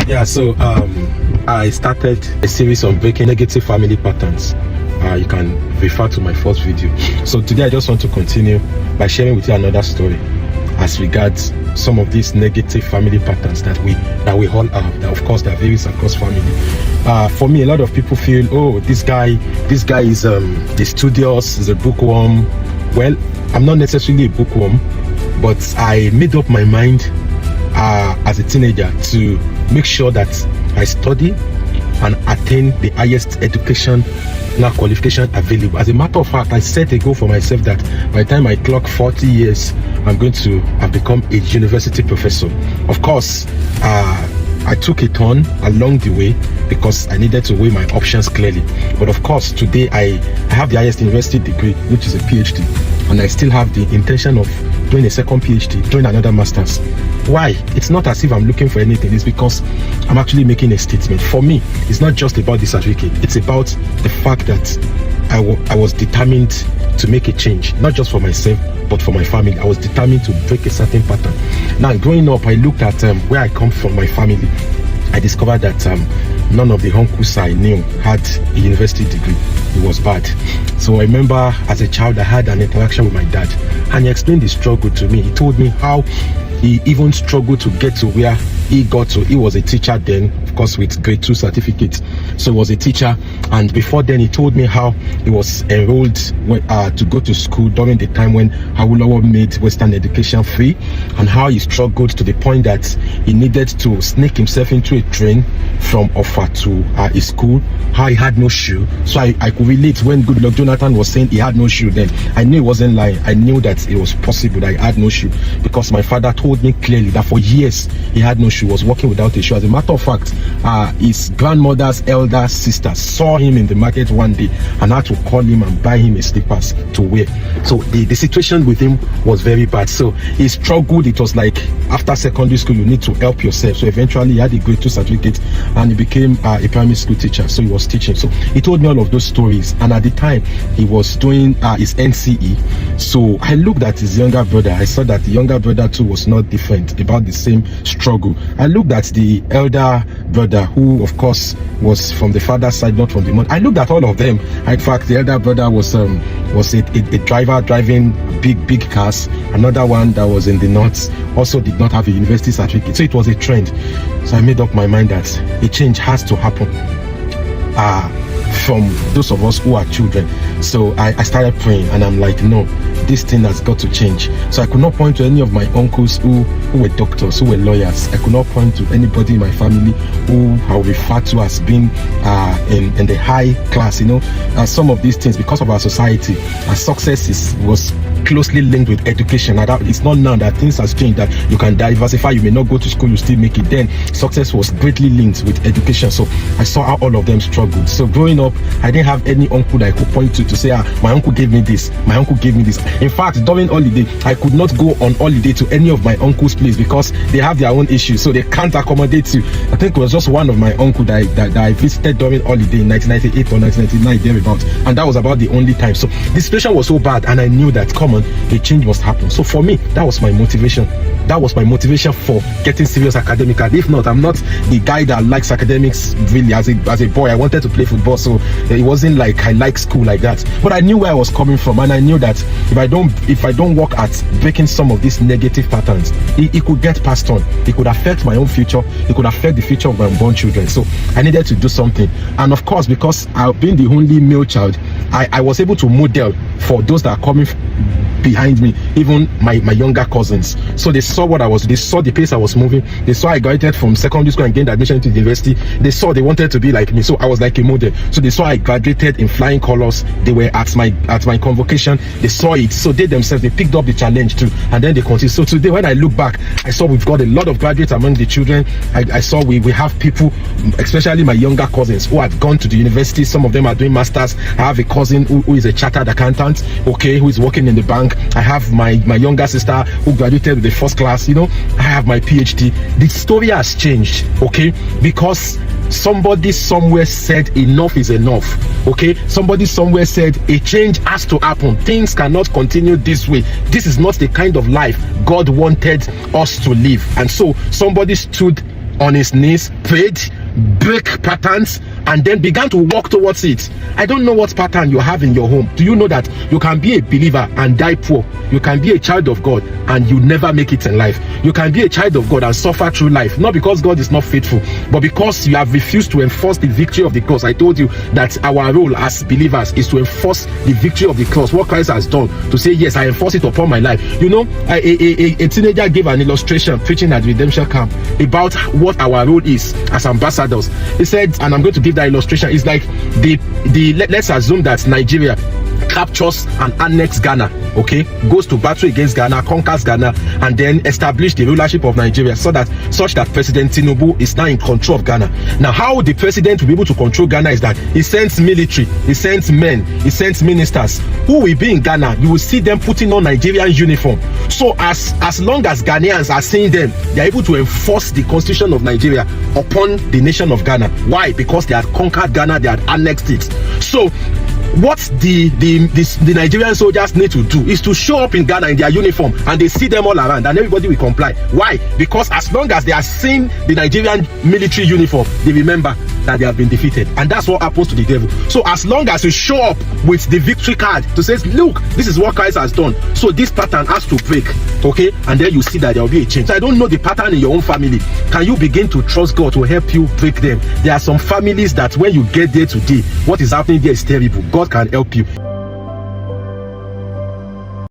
Yeah, so I started a series on breaking negative family patterns. You can refer to my first video. So today I just want to continue by sharing with you another story as regards some of these negative family patterns that we all have. That of course that varies across family. For me, a lot of people feel, oh, this guy is studious, is a bookworm. Well, I'm not necessarily a bookworm, but I made up my mind as a teenager to make sure that I study and attain the highest education qualification available. As a matter of fact, I set a goal for myself that by the time I clock 40 years, I'm going to have become a university professor. Of course, I took a turn along the way because I needed to weigh my options clearly. But of course, today I have the highest university degree, which is a PhD, and I still have the intention of doing a second PhD, doing another master's. Why? It's not as if I'm looking for anything. It's because I'm actually making a statement. For me, it's not just about the certificate. It's about the fact that I was determined to make a change, not just for myself, but for my family. I was determined to break a certain pattern. Now, growing up, I looked at where I come from, my family. I discovered that none of the uncles I knew had a university degree. It was bad. So I remember as a child, I had an interaction with my dad, and he explained the struggle to me. He told me how he even struggled to get to where he got to. He was a teacher then, of course, with grade 2 certificate. So he was a teacher, and before then he told me how he was enrolled to go to school during the time when Awolowo made Western education free, and how he struggled to the point that he needed to sneak himself into a train from Offa to his school, how he had no shoe. So I could relate when Goodluck Jonathan was saying he had no shoe then. I knew he wasn't lying. I knew that it was possible that he had no shoe, because my father told me clearly that for years he had no shoe, was walking without a shoe. As a matter of fact, his grandmother's elder sister saw him in the market one day and had to call him and buy him a slippers to wear. So the situation with him was very bad. So he struggled. It was like after secondary school you need to help yourself. So eventually he had a grade 2 certificate and he became a primary school teacher. So he was teaching. So he told me all of those stories, and at the time he was doing his NCE. So I looked at his younger brother. I saw that the younger brother too was not different, about the same struggle. I looked at the elder brother, who of course was from the father's side, not from the mother. I looked at all of them. In fact, the elder brother was a driver driving big cars. Another one that was in the north also did not have a university certificate. So it was a trend. So I made up my mind that a change has to happen from those of us who are children. So I started praying, and I'm like, no, this thing has got to change. So I could not point to any of my uncles who were doctors, who were lawyers. I could not point to anybody in my family who I would refer to as being in the high class. Some of these things, because of our society, success was closely linked with education. It's not now that things have changed, that you can diversify, you may not go to school, you still make it. Then success was greatly linked with education. So I saw how all of them struggled. So growing up, I didn't have any uncle that I could point to say, my uncle gave me this, my uncle gave me this. In fact, during holiday, I could not go on holiday to any of my uncle's place because they have their own issues, so they can't accommodate you. I think it was just one of my uncle that I visited during holiday in 1998 or 1999, thereabouts, and that was about the only time. So the situation was so bad, and I knew that, come on, a change must happen. So for me, that was my motivation. That was my motivation for getting serious academically. If not, I'm not the guy that likes academics really. As a boy, I wanted to play football, so it wasn't like I like school like that. But I knew where I was coming from, and I knew that if I don't work at breaking some of these negative patterns, it could get passed on. It could affect my own future. It could affect the future of my unborn children. So I needed to do something. And of course, because I've been the only male child, I was able to model for those that are coming behind me, even my younger cousins. So they saw they saw the pace I was moving. They saw I graduated from secondary school and gained admission to the university. They wanted to be like me, so I was like a model. So they saw I graduated in flying colors. They were at my convocation. They saw it, so they themselves, they picked up the challenge too, and then they continued. So today, when I look back, I saw we've got a lot of graduates among the children. I saw we have people, especially my younger cousins, who have gone to the university. Some of them are doing masters. I have a cousin who is a chartered accountant, who is working in the bank. I have my younger sister who graduated with the first class. I have my PhD. The story has changed, because somebody somewhere said enough is enough. Somebody somewhere said a change has to happen. Things cannot continue this way. This is not the kind of life God wanted us to live. And so somebody stood on his knees, prayed, break patterns, and then began to walk towards it. I don't know what pattern you have in your home. Do you know that you can be a believer and die poor? You can be a child of God and you never make it in life. You can be a child of God and suffer through life, not because God is not faithful, but because you have refused to enforce the victory of the cross. I told you that our role as believers is to enforce the victory of the cross, what Christ has done, to say, yes, I enforce it upon my life. You know, a teenager gave an illustration preaching at redemption camp about what our role is as ambassadors. He said, and I'm going to give that illustration, it's like let's assume that Nigeria captures and annexes Ghana, okay, goes to battle against Ghana, conquers Ghana, and then establish the rulership of Nigeria such that President Tinubu is now in control of Ghana. Now, how the president will be able to control Ghana is that he sends military, he sends men, he sends ministers who will be in Ghana. You will see them putting on Nigerian uniform. So as long as Ghanaians are seeing them, they are able to enforce the constitution of Nigeria upon the nation of Ghana. Why? Because they had conquered Ghana, they had annexed it. So what the Nigerian soldiers need to do is to show up in Ghana in their uniform, and they see them all around, and everybody will comply. Why? Because as long as they are seeing the Nigerian military uniform, they remember that they have been defeated. And that's what happens to the devil. So as long as you show up with the victory card to say, look, this is what Christ has done, so this pattern has to break, okay, and then you see that there will be a change. So I don't know the pattern in your own family. Can you begin to trust God to help you break them? There are some families that when you get there today, what is happening there is terrible. God can help you.